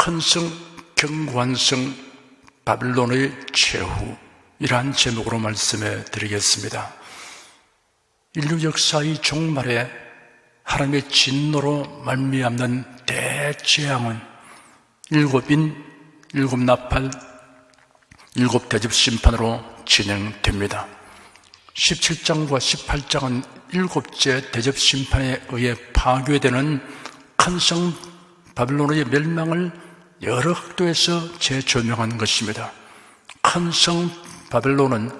큰 성, 견고한 성, 바빌론의 최후, 이러한 제목으로 말씀해 드리겠습니다. 인류 역사의 종말에 하나님의 진노로 말미암는 대재앙은 일곱 나팔, 일곱 대접 심판으로 진행됩니다. 17장과 18장은 일곱째 대접 심판에 의해 파괴되는 큰 성 바빌론의 멸망을 여러 각도에서 재조명한 것입니다. 큰 성 바빌론은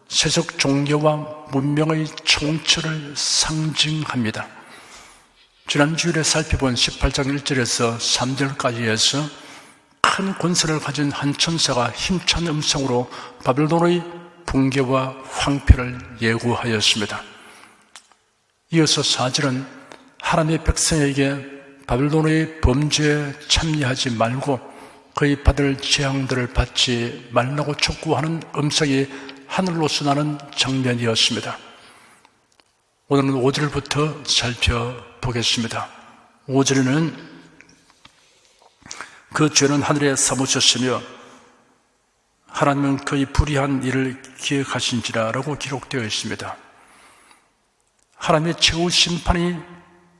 세속 종교와 문명의 총체를 상징합니다. 지난 주일에 살펴본 18장 1절에서 3절까지에서 큰 권세를 가진 한 천사가 힘찬 음성으로 바빌론의 붕괴와 황폐를 예고하였습니다. 이어서 4절은 하나님의 백성에게 바빌론의 범죄에 참여하지 말고 그의 받을 재앙들을 받지 말라고 촉구하는 음성이 하늘로서 나는 장면이었습니다. 오늘은 5절부터 살펴보겠습니다. 5절에는 그 죄는 하늘에 사무쳤으며 하나님은 그의 불의한 일을 기억하신지라 라고 기록되어 있습니다. 하나님의 최후 심판이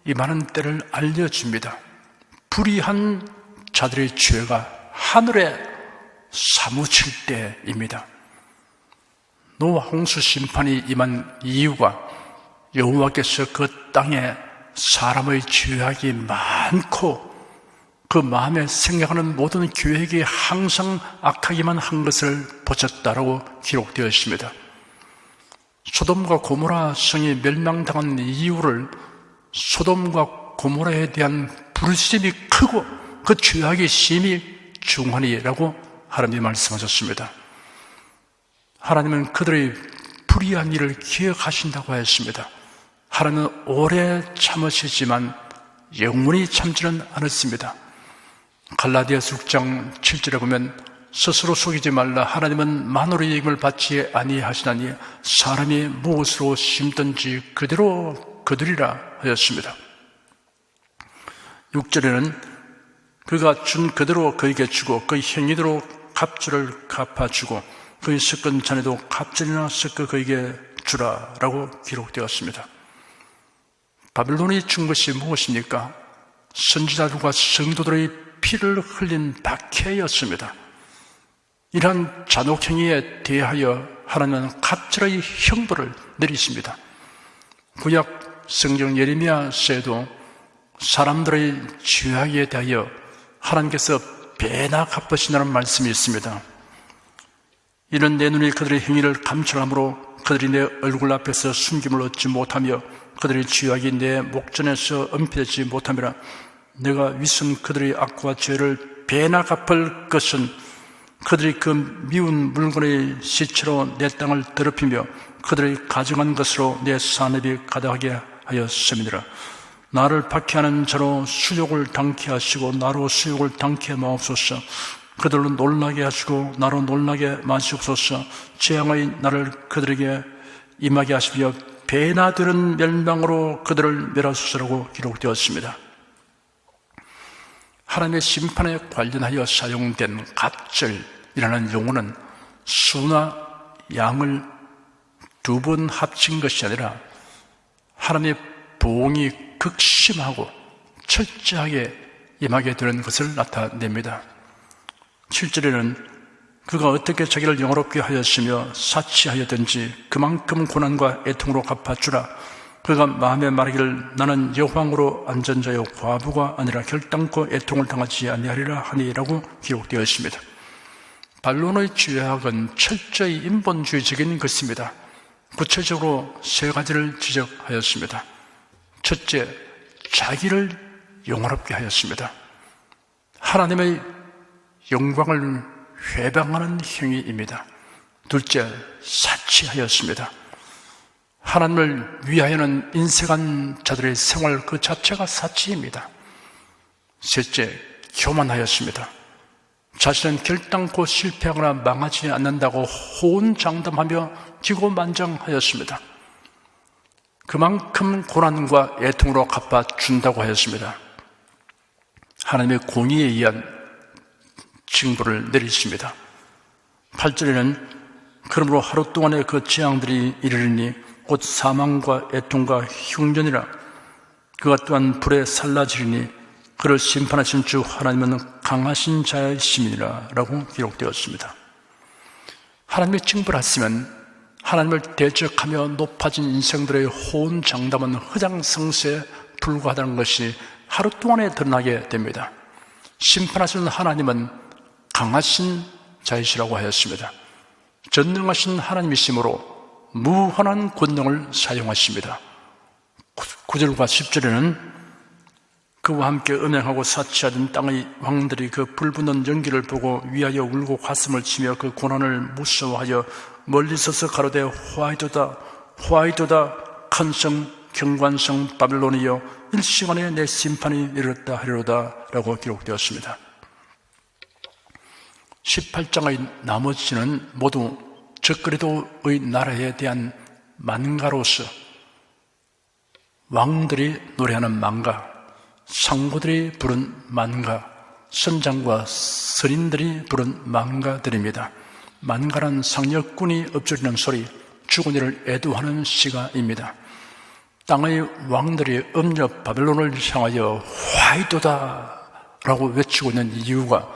임하는 때를 알려줍니다. 불의한 자들의 죄가 하늘에 사무칠 때입니다. 노아 홍수 심판이 임한 이유가 여호와께서 그 땅에 사람의 죄악이 많고 그 마음에 생각하는 모든 계획이 항상 악하기만 한 것을 보셨다라고 기록되어 있습니다. 소돔과 고모라 성이 멸망당한 이유를 소돔과 고모라에 대한 불신이 크고 그 죄악이 심히 중하니라고 하나님이 말씀하셨습니다. 하나님은 그들의 불의한 일을 기억하신다고 했습니다. 하나님은 오래 참으시지만 영원히 참지는 않았습니다. 갈라디아서 6장 7절에 보면 스스로 속이지 말라. 하나님은 만월의 임을 받지 아니하시나니 사람이 무엇으로 심든지 그대로 거두리라 하였습니다. 6절에는 그가 준 그대로 그에게 주고 그의 행위대로 갑절을 갚아주고 그의 섞은 잔에도 갑절이나 섞어 그에게 주라라고 기록되었습니다. 바빌론이 준 것이 무엇입니까? 선지자들과 성도들의 피를 흘린 박해였습니다. 이러한 잔혹행위에 대하여 하나님은 갑절의 형벌을 내리십니다. 구약 성경 예레미야서에도 사람들의 죄악에 대하여 하나님께서 배나 갚으신다는 말씀이 있습니다. 이는 내 눈이 그들의 행위를 감찰함으로 그들이 내 얼굴 앞에서 숨김을 얻지 못하며 그들의 죄악이 내 목전에서 은폐되지 못하며 내가 위선 그들의 악과 죄를 배나 갚을 것은 그들이 그 미운 물건의 시체로 내 땅을 더럽히며 그들의 가정한 것으로 내 산업이 가득하게 하였음이니라. 나를 박해하는 자로 수욕을 당케 하시고 나로 수욕을 당케 마옵소서. 그들로 놀라게 하시고 나로 놀라게 마시옵소서. 재앙의 나를 그들에게 임하게 하시며 배나 들은 멸망으로 그들을 멸하소서라고 기록되었습니다. 하나님의 심판에 관련하여 사용된 갑절이라는 용어는 수나 양을 두 번 합친 것이 아니라 하나님의 보응이 극심하고 철저하게 임하게 되는 것을 나타냅니다. 7절에는 그가 어떻게 자기를 영화롭게 하였으며 사치하였든지 그만큼 고난과 애통으로 갚아주라. 그가 마음에 말하기를 나는 여호왕으로 안전자요 과부가 아니라 결단코 애통을 당하지 아니하리라 하니라고 기록되어 있습니다. 바빌론의 죄악은 철저히 인본주의적인 것입니다. 구체적으로 세 가지를 지적하였습니다. 첫째, 자기를 영화롭게 하였습니다. 하나님의 영광을 회방하는 행위입니다. 둘째, 사치하였습니다. 하나님을 위하여는 인색한 자들의 생활 그 자체가 사치입니다. 셋째, 교만하였습니다. 자신은 결단코 실패하거나 망하지 않는다고 호언장담하며 기고만장하였습니다. 그만큼 고난과 애통으로 갚아준다고 하였습니다. 하나님의 공의에 의한 징벌을 내리십니다. 8절에는 그러므로 하루 동안에 그 재앙들이 이르리니 곧 사망과 애통과 흉년이라 그가 또한 불에 살라지리니 그를 심판하신 주 하나님은 강하신 자이심이니라 라고 기록되었습니다. 하나님이 징벌하시면 하나님을 대적하며 높아진 인생들의 호언장담은 허장성세에 불과하다는 것이 하루 동안에 드러나게 됩니다. 심판하시는 하나님은 강하신 자이시라고 하였습니다. 전능하신 하나님이시므로 무한한 권능을 사용하십니다. 9절과 10절에는 그와 함께 음행하고 사치하던 땅의 왕들이 그 불붙는 연기를 보고 위하여 울고 가슴을 치며 그 고난을 무서워하여 멀리 서서 가로되 화이도다 화이도다 큰 성 경관성 바벨론이여 일시간에 내 심판이 이르렀다 하리로다 라고 기록되었습니다. 18장의 나머지는 모두 적그리도의 나라에 대한 만가로서 왕들이 노래하는 만가, 상고들이 부른 만가, 선장과 선인들이 부른 만가들입니다. 만가란 상력군이 엎드리는 소리, 죽은 이를 애도하는 시가입니다. 땅의 왕들이 음녀 바벨론을 향하여 화이도다 라고 외치고 있는 이유가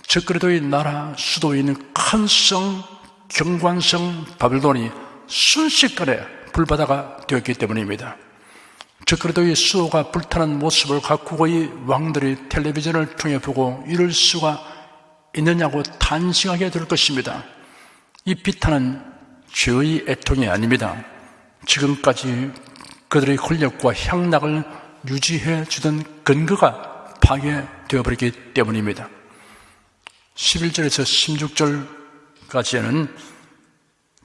적그리도의 나라 수도인 큰 성 경관성 바벨론이 순식간에 불바다가 되었기 때문입니다. 적그리도의 수도가 불타는 모습을 각국의 왕들이 텔레비전을 통해 보고 이럴 수가 있느냐고 탄식하게 될 것입니다. 이 비탄은 죄의 애통이 아닙니다. 지금까지 그들의 권력과 향락을 유지해 주던 근거가 파괴되어 버렸기 때문입니다. 11절에서 16절까지는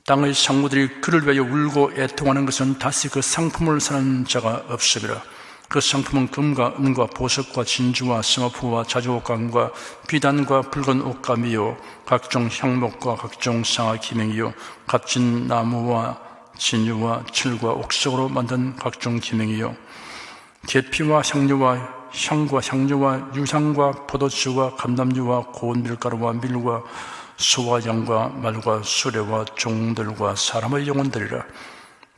땅의 상무들이 그를 위하여 울고 애통하는 것은 다시 그 상품을 사는 자가 없으리라. 그 상품은 금과 은과 보석과 진주와 스마프와 자주옥감과 비단과 붉은 옷감이요 각종 향목과 각종 상아 기명이요 값진 나무와 진유와 철과 옥석으로 만든 각종 기명이요 계피와 향료와 향과 향료와 유향과 포도주와 감람유와 고운 밀가루와 밀과 소와 양과 말과 수레와 종들과 사람의 영혼들이라.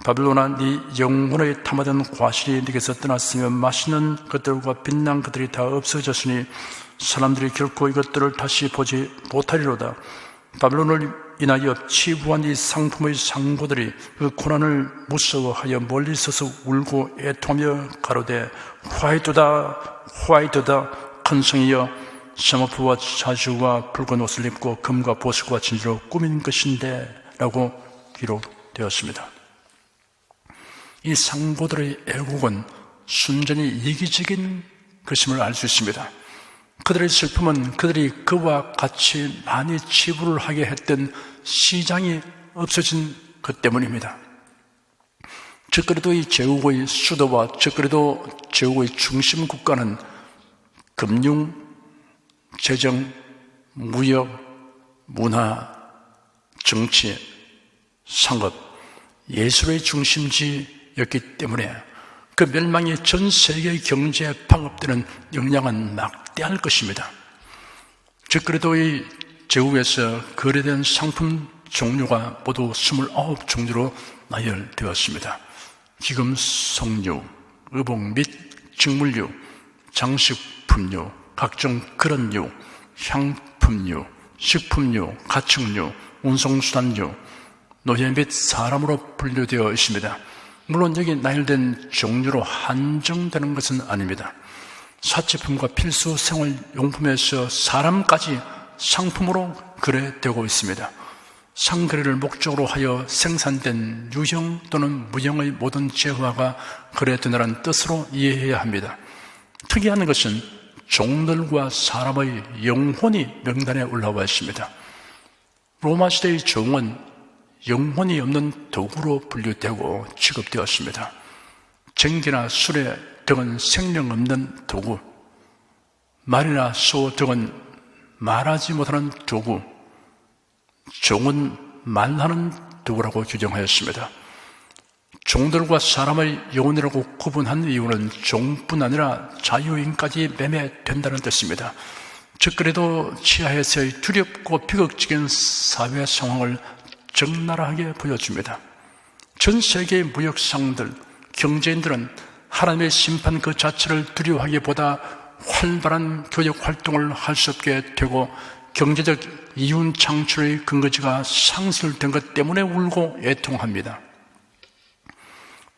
바벨론아, 네 영혼의 탐하던 과실이 네게서 떠났으며 맛있는 것들과 빛난 것들이 다 없어졌으니 사람들이 결코 이것들을 다시 보지 못하리로다. 바벨론을 인하여 치부한 이 상품의 상고들이 그 고난을 무서워하여 멀리 서서 울고 애통하며 가로되 화이도다 화이도다 큰 성이여 스마프와 자주와 붉은 옷을 입고 금과 보석과 진주로 꾸민 것인데 라고 기록되었습니다. 이 상고들의 애국은 순전히 이기적인 것임을 알 수 있습니다. 그들의 슬픔은 그들이 그와 같이 많이 치부를 하게 했던 시장이 없어진 것 때문입니다. 적그리도의 제국의 수도와 적그리도 제국의 중심 국가는 금융, 재정, 무역, 문화, 정치, 상업, 예술의 중심지였기 때문에 그 멸망이 전 세계 경제에 방업되는 영향은 막대할 것입니다. 적그리도의 제국에서 거래된 상품 종류가 모두 29종류로 나열되었습니다. 기금, 석류, 의복 및 직물류, 장식품류, 각종 그릇류, 향품류, 식품류, 가축류, 운송수단류, 노예 및 사람으로 분류되어 있습니다. 물론 여기 나열된 종류로 한정되는 것은 아닙니다. 사치품과 필수 생활용품에서 사람까지 상품으로 거래되고 있습니다. 상거래를 목적으로 하여 생산된 유형 또는 무형의 모든 재화가 거래되는 뜻으로 이해해야 합니다. 특이한 것은 종들과 사람의 영혼이 명단에 올라와 있습니다. 로마 시대의 종은 영혼이 없는 도구로 분류되고 취급되었습니다. 쟁기나 수레 등은 생명 없는 도구, 말이나 소 등은 말하지 못하는 도구, 종은 말하는 도구라고 규정하였습니다. 종들과 사람의 영혼이라고 구분한 이유는 종뿐 아니라 자유인까지 매매된다는 뜻입니다. 적그리도 지하에서의 두렵고 비극적인 사회 상황을 적나라하게 보여줍니다. 전 세계의 무역상들, 경제인들은 하나님의 심판 그 자체를 두려워하기보다 활발한 교역 활동을 할 수 없게 되고 경제적 이윤 창출의 근거지가 상실된 것 때문에 울고 애통합니다.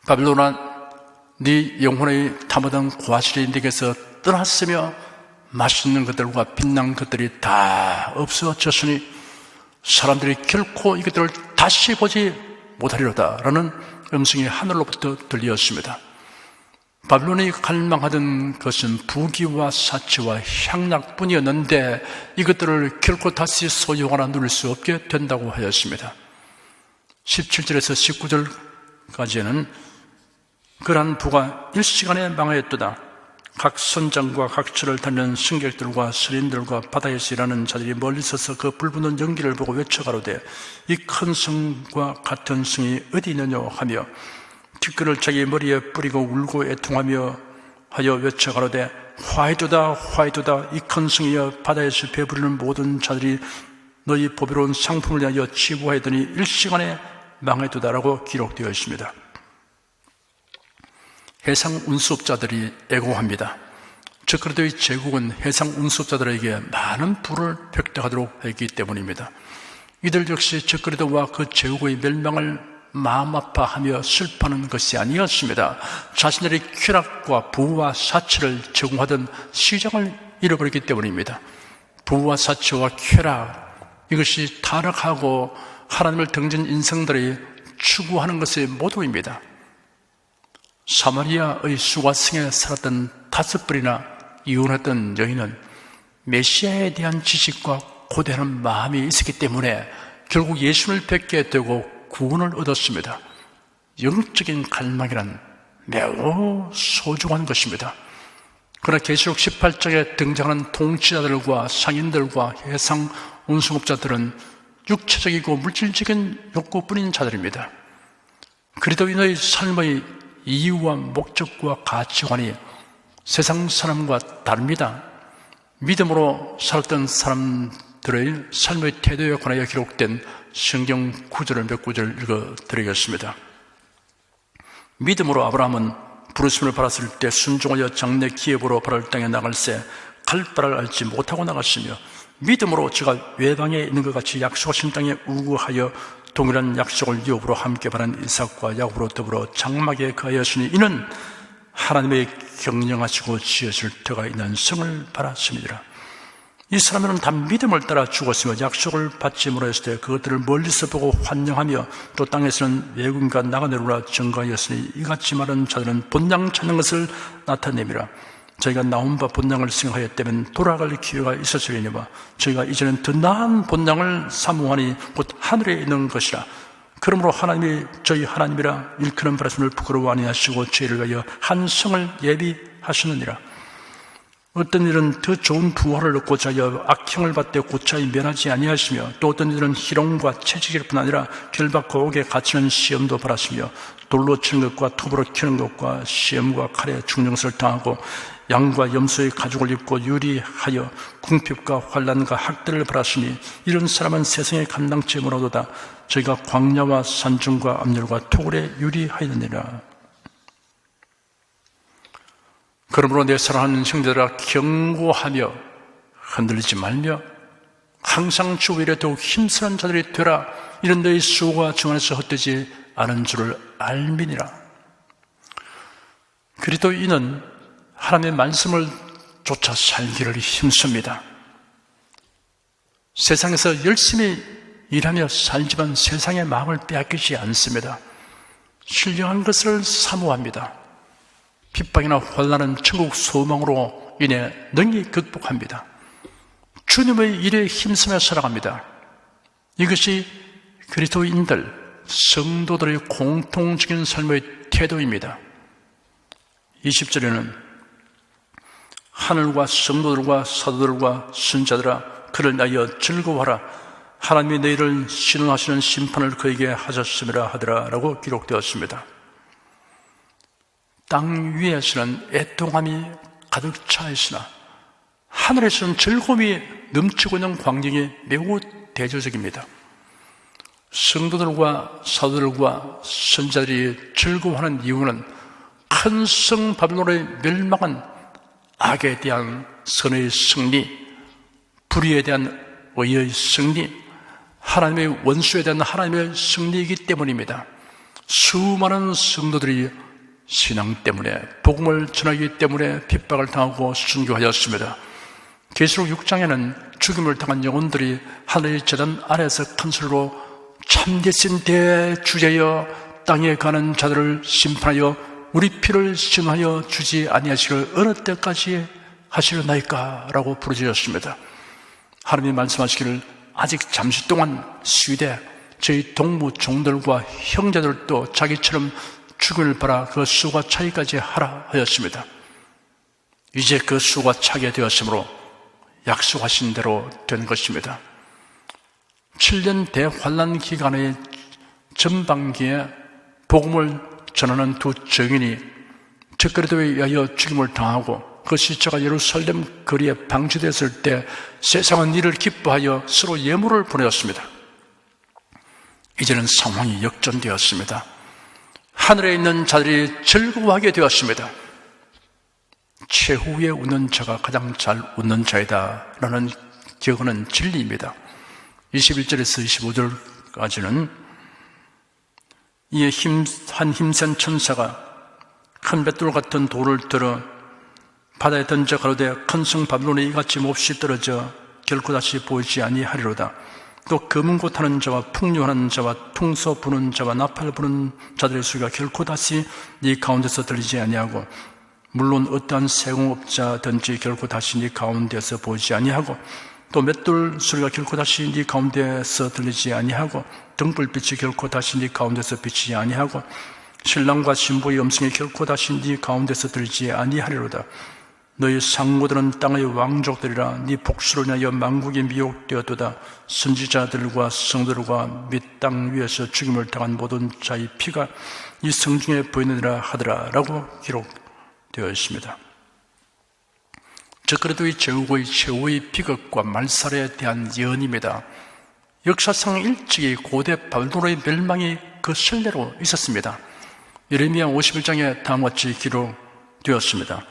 바빌론아, 네 영혼의 탐하던 과실이 네게서 떠났으며 맛있는 것들과 빛난 것들이 다 없어졌으니 사람들이 결코 이것들을 다시 보지 못하리로다 라는 음성이 하늘로부터 들렸습니다. 바빌론이 갈망하던 것은 부귀와 사치와 향락뿐이었는데 이것들을 결코 다시 소유하거나 누릴 수 없게 된다고 하였습니다. 17절에서 19절까지는 그러한 부가 일시간에 망하였도다. 각 선장과 각 처를 타는 승객들과 선인들과 바다에서 일하는 자들이 멀리 서서 그 불붙는 연기를 보고 외쳐가로되 이 큰 성과 같은 성이 어디 있느냐 하며 티끌을 자기 머리에 뿌리고 울고 애통하며 하여 외쳐가로되 화이도다 화이도다 이 큰 성이여 바다에서 배부르는 모든 자들이 너희 보배로운 상품을 위하여 치부하였더니 일시간에 망하였도다라고 기록되어 있습니다. 해상 운수업자들이 애고합니다. 적그리스도의 제국은 해상 운수업자들에게 많은 부를 획득하도록 했기 때문입니다. 이들 역시 적그리스도와 그 제국의 멸망을 마음 아파하며 슬퍼하는 것이 아니었습니다. 자신들의 쾌락과 부와 사치를 제공하던 시장을 잃어버렸기 때문입니다. 부와 사치와 쾌락, 이것이 타락하고 하나님을 등진 인생들이 추구하는 것의 모두입니다. 사마리아의 수가성에 살았던 5벌이나 이혼했던 여인은 메시아에 대한 지식과 고대하는 마음이 있었기 때문에 결국 예수를 뵙게 되고 구원을 얻었습니다. 영적인 갈망이란 매우 소중한 것입니다. 그러나 계시록 18장에 등장하는 통치자들과 상인들과 해상 운송업자들은 육체적이고 물질적인 욕구뿐인 자들입니다. 그리스도인의 삶의 이유와 목적과 가치관이 세상 사람과 다릅니다. 믿음으로 살았던 사람들의 삶의 태도에 관하여 기록된 성경 구절을 몇 구절 읽어드리겠습니다. 믿음으로 아브라함은 부르심을 받았을 때 순종하여 장래 기업으로 바랄 땅에 나갈새 갈 바를 알지 못하고 나갔으며 믿음으로 저가 외방에 있는 것 같이 약속하신 땅에 우거하여 동일한 약속을 유업으로 함께 받은 이삭과 야곱으로 더불어 장막에 거하였으니 이는 하나님의 경영하시고 지으실 터가 있는 성을 바랐습니다. 이 사람들은 다 믿음을 따라 죽었으며 약속을 받지 못했을 때 그것들을 멀리서 보고 환영하며 또 땅에서는 외국인과 나가내려라 증거하였으니 이같이 말하는 자들은 본향 찾는 것을 나타내미라. 저희가 나온 바 본향을 생각하였다면 돌아갈 기회가 있었으리니와 저희가 이제는 더 나은 본향을 사모하니 곧 하늘에 있는 것이라. 그러므로 하나님이 저희 하나님이라 일컫는 바라심을 부끄러워 아니하시고 죄를 위하여 한 성을 예비하시느니라. 어떤 일은 더 좋은 부활을 얻고자 하여 악형을 받되 고차히 면하지 아니하시며 또 어떤 일은 희롱과 채찍일 뿐 아니라 결박과 옥에 갇히는 시험도 바라시며 돌로 치는 것과 톱으로 키는 것과 시험과 칼에 죽는 것을 당하고 양과 염소의 가죽을 입고 유리하여 궁핍과 환난과 학대를 바라시니 이런 사람은 세상에 감당치 못하도다. 저희가 광야와 산중과 암열과 토굴에 유리하였느니라. 그러므로 내 사랑하는 형제들아 경고하며 흔들리지 말며 항상 주 위에 더욱 힘쓰는 자들이 되라. 이런 너희 수고가 주 안에서 헛되지 않은 줄을 알미니라. 그리스도인은 하나님의 말씀을 쫓아 살기를 힘씁니다. 세상에서 열심히 일하며 살지만 세상의 마음을 빼앗기지 않습니다. 신령한 것을 사모합니다. 핍박이나 환난은 천국 소망으로 인해 능히 극복합니다. 주님의 일에 힘쓰며 살아갑니다. 이것이 그리스도인들, 성도들의 공통적인 삶의 태도입니다. 20절에는 하늘과 성도들과 사도들과 선자들아 그를 나여 즐거워하라. 하나님이 너희를 신원하시는 심판을 그에게 하셨음이라 하더라 라고 기록되었습니다. 땅 위에서는 애통함이 가득 차 있으나 하늘에서는 즐거움이 넘치고 있는 광경이 매우 대조적입니다. 성도들과 사도들과 선지자들이 즐거워하는 이유는 큰 성 바벨론의 멸망은 악에 대한 선의 승리, 불의에 대한 의의 승리, 하나님의 원수에 대한 하나님의 승리이기 때문입니다. 수많은 성도들이 신앙 때문에, 복음을 전하기 때문에 핍박을 당하고 순교하였습니다. 계시록 6장에는 죽임을 당한 영혼들이 하늘의 제단 아래에서 큰 소리로 참되신 대주제여 땅에 가는 자들을 심판하여 우리 피를 시험하여 주지 아니하시기를 어느 때까지 하시려나이까? 라고 부르짖었습니다. 하나님이 말씀하시기를 아직 잠시 동안 쉬되 저희 동무 종들과 형제들도 자기처럼 죽음을 바라 그 수가 차기까지 하라 하였습니다. 이제 그 수가 차게 되었으므로 약속하신 대로 된 것입니다. 7년 대환란 기간의 전반기에 복음을 전하는 두 증인이 적그리스도에 의하여 죽임을 당하고 그 시체가 예루살렘 거리에 방치되었을 때 세상은 이를 기뻐하여 서로 예물을 보내었습니다. 이제는 상황이 역전되었습니다. 하늘에 있는 자들이 즐거워하게 되었습니다. 최후에 웃는 자가 가장 잘 웃는 자이다 라는 기억하는 진리입니다. 21절에서 25절까지는 이에 한 힘센 천사가 큰 맷돌 같은 돌을 들어 바다에 던져 가로되 큰 성 바벨론이 이같이 몹시 떨어져 결코 다시 보이지 아니하리로다. 또 검은고 타는 자와 풍류하는 자와 퉁소 부는 자와 나팔 부는 자들의 소리가 결코 다시 네 가운데서 들리지 아니하고 물론 어떠한 세공업자든지 결코 다시 네 가운데서 보이지 아니하고 또 맷돌 소리가 결코 다시 네 가운데서 들리지 아니하고 등불빛이 결코 다시 네 가운데서 비치지 아니하고 신랑과 신부의 음성이 결코 다시 네 가운데서 들리지 아니하리로다. 너희 상고들은 땅의 왕족들이라 네 복수로 인하여 만국이 미혹되었도다. 선지자들과 성도들과 및 땅 위에서 죽임을 당한 모든 자의 피가 이 성중에 보이느니라 하더라 라고 기록되어 있습니다. 적그리스도의 제국의 최후의 비극과 말살에 대한 예언입니다. 역사상 일찍이 고대 바벨론의 멸망이 그 실내로 있었습니다. 예레미야 51장에 다음과 같이 기록되었습니다.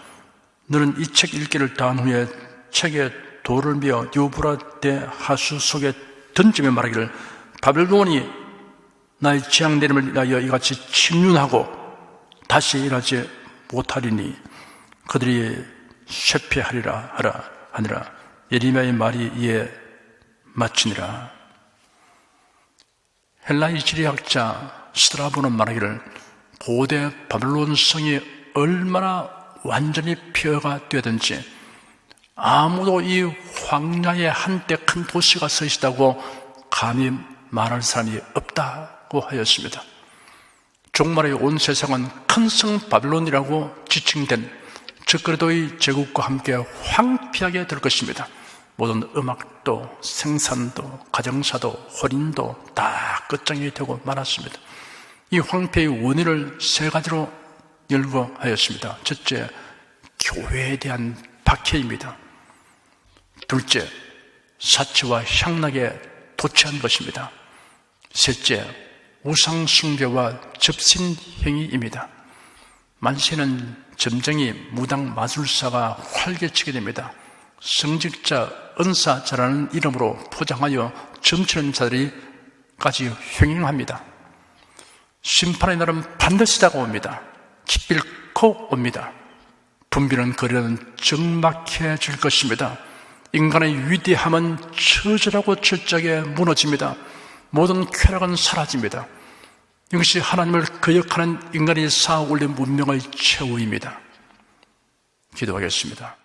너는 이 책 읽기를 다한 후에 책에 돌을 미어 유브라데 하수 속에 던지며 말하기를 바벨론이 나의 재앙 내림을 위하여 이같이 침륜하고 다시 일하지 못하리니 그들이 쇠폐하리라 하니라. 예레미야의 말이 이에 마치니라. 헬라의 지리학자 스트라보는 말하기를 고대 바벨론 성이 얼마나 완전히 폐허가 되든지 아무도 이 황야에 한때 큰 도시가 서 있다고 감히 말할 사람이 없다고 하였습니다. 종말의 온 세상은 큰 성 바벨론이라고 지칭된 적그리스도의 제국과 함께 황폐하게 될 것입니다. 모든 음악도 생산도 가정사도 혼인도 다 끝장이 되고 말았습니다. 이 황폐의 원인을 세 가지로 열거하였습니다. 첫째, 교회에 대한 박해입니다. 둘째, 사치와 향락에 도취한 것입니다. 셋째, 우상 숭배와 접신 행위입니다. 만세는 점쟁이, 무당, 마술사가 활개치게 됩니다. 성직자, 은사자라는 이름으로 포장하여 점치는 자들이까지 횡행합니다. 심판의 날은 반드시 다가옵니다. 기필코 옵니다. 분비는 거리는 적막해질 것입니다. 인간의 위대함은 처절하고 철저하게 무너집니다. 모든 쾌락은 사라집니다. 이것이 하나님을 거역하는 인간이 쌓아 올린 문명의 최후입니다. 기도하겠습니다.